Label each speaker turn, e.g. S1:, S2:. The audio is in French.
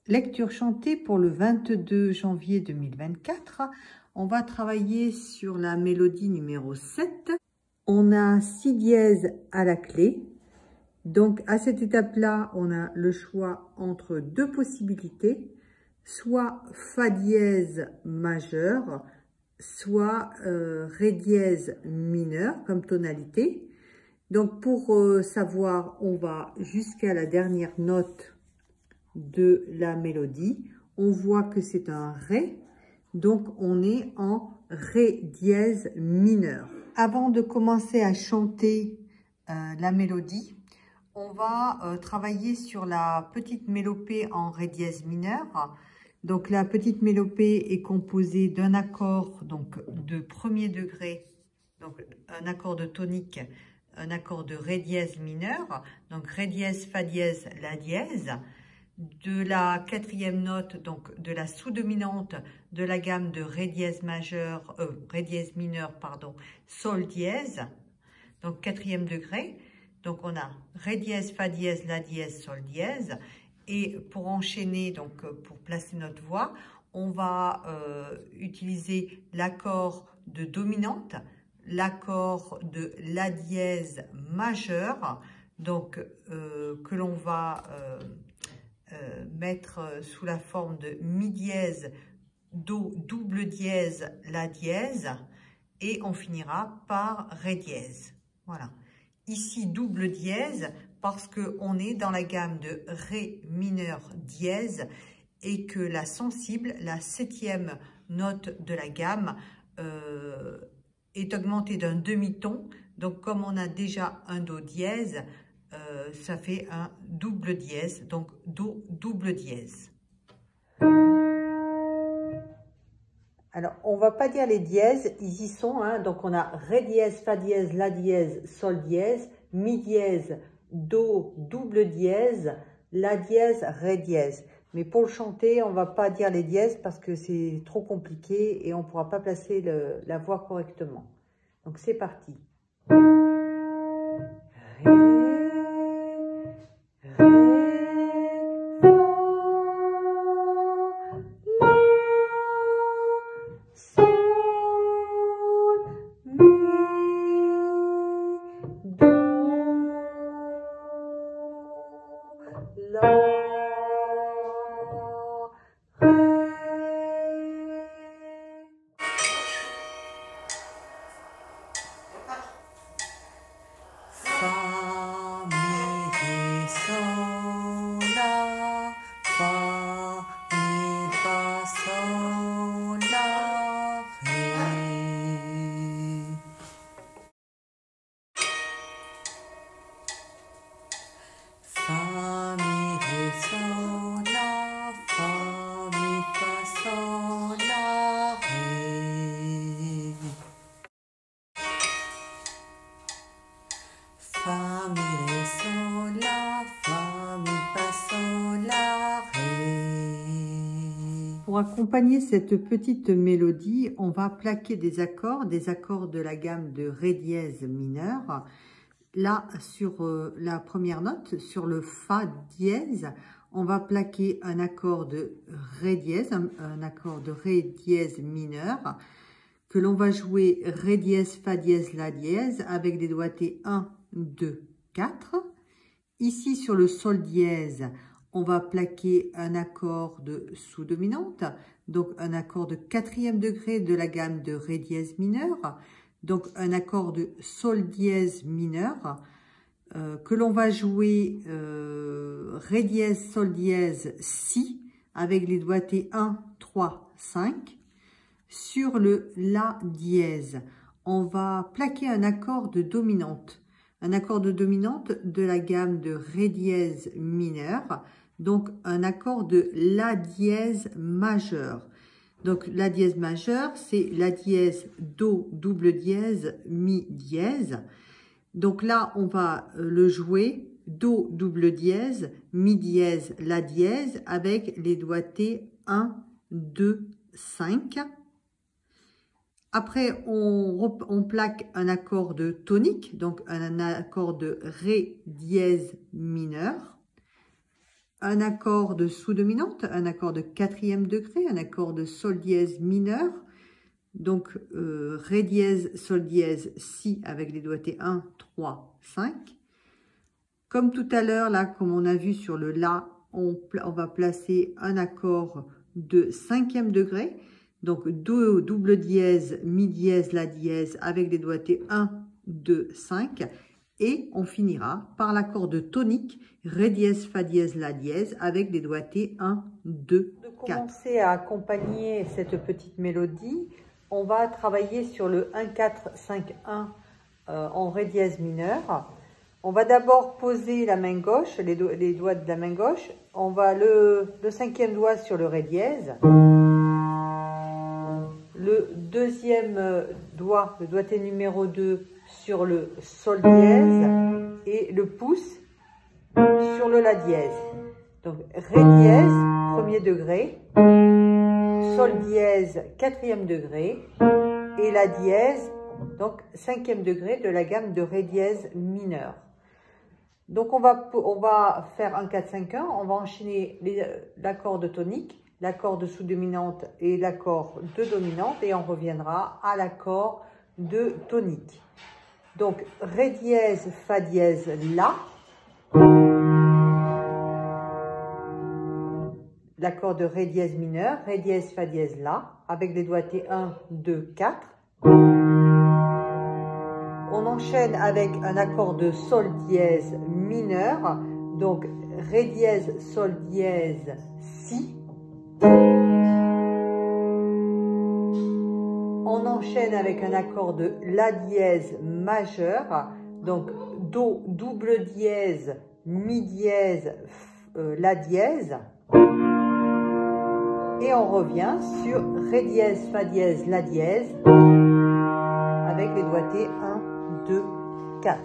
S1: Lecture chantée pour le 22 janvier 2024. On va travailler sur la mélodie numéro 7. On a si dièse à la clé. Donc à cette étape-là, on a le choix entre deux possibilités, soit fa dièse majeur, soit ré dièse mineur comme tonalité. Donc pour savoir, on va jusqu'à la dernière note de la mélodie. On voit que c'est un ré, donc on est en ré dièse mineur. Avant de commencer à chanter la mélodie, on va travailler sur la petite mélopée en ré dièse mineur. Donc la petite mélopée est composée d'un accord donc de premier degré, donc un accord de tonique, un accord de ré dièse mineur, donc ré dièse, fa dièse, la dièse, de la quatrième note, donc de la sous-dominante de la gamme de ré dièse majeur, ré dièse mineur, pardon, sol dièse, donc quatrième degré. Donc on a ré dièse, fa dièse, la dièse, sol dièse. Et pour enchaîner, donc pour placer notre voix, on va utiliser l'accord de dominante, l'accord de la dièse majeur, donc que l'on va mettre sous la forme de mi dièse, do double dièse, la dièse, et on finira par ré dièse. Voilà. Ici, double dièse, parce qu'on est dans la gamme de ré mineur dièse et que la sensible, la septième note de la gamme, est augmentée d'un demi-ton. Donc, comme on a déjà un do dièse, ça fait un double dièse, donc do double dièse. Alors, on va pas dire les dièses, ils y sont, hein. Donc on a ré dièse, fa dièse, la dièse, sol dièse, mi dièse, do double dièse, la dièse, ré dièse. Mais pour le chanter, on va pas dire les dièses parce que c'est trop compliqué et on pourra pas placer la voix correctement. Donc c'est parti. Ré, ré. Pour accompagner cette petite mélodie, on va plaquer des accords de la gamme de ré dièse mineur. Là, sur la première note, sur le fa dièse, on va plaquer un accord de ré dièse, un accord de ré dièse mineur, que l'on va jouer ré dièse, fa dièse, la dièse, avec des doigtés 1, 2, 4. Ici, sur le sol dièse, on va plaquer un accord de sous-dominante, donc un accord de quatrième degré de la gamme de ré dièse mineur, donc un accord de sol dièse mineur, que l'on va jouer ré dièse, sol dièse, si, avec les doigtés 1, 3, 5. Sur le la dièse, on va plaquer un accord de dominante. Un accord de dominante de la gamme de ré dièse mineur, donc un accord de la dièse majeur. Donc la dièse majeure, c'est la dièse, do double dièse, mi dièse. Donc là, on va le jouer do double dièse, mi dièse, la dièse, avec les doigtés 1, 2, 5. Après, on plaque un accord de tonique, donc un accord de ré dièse mineur. un accord de sous-dominante, un accord de quatrième degré, un accord de sol dièse mineur, donc ré dièse, sol dièse, si avec les doigtés 1, 3, 5. Comme tout à l'heure, là, comme on a vu sur le la, on va placer un accord de cinquième degré, donc do, double dièse, mi dièse, la dièse avec les doigtés 1, 2, 5. Et on finira par l'accord de tonique, ré dièse, fa dièse, la dièse, avec des doigtés 1, 2, 4. Pour commencer à accompagner cette petite mélodie, on va travailler sur le 1, 4, 5, 1 en ré dièse mineur. On va d'abord poser la main gauche, les doigts de la main gauche. On va le cinquième doigt sur le ré dièse. Le deuxième doigt, le doigté numéro 2, sur le sol dièse et le pouce sur le la dièse. Donc ré dièse, premier degré, sol dièse, quatrième degré et la dièse, donc cinquième degré de la gamme de ré dièse mineur. Donc on va faire un 4, 5, 1, on va enchaîner l'accord de tonique, l'accord de sous-dominante et l'accord de dominante et on reviendra à l'accord de tonique. Donc, ré dièse, fa dièse, la. L'accord de ré dièse mineur, ré dièse, fa dièse, la, avec les doigtés 1, 2, 4. On enchaîne avec un accord de sol dièse mineur, donc ré dièse, sol dièse, si. On enchaîne avec un accord de la dièse majeur, donc do, double dièse, mi dièse, la dièse. Et on revient sur ré dièse, fa dièse, la dièse, avec les doigtés 1, 2, 4.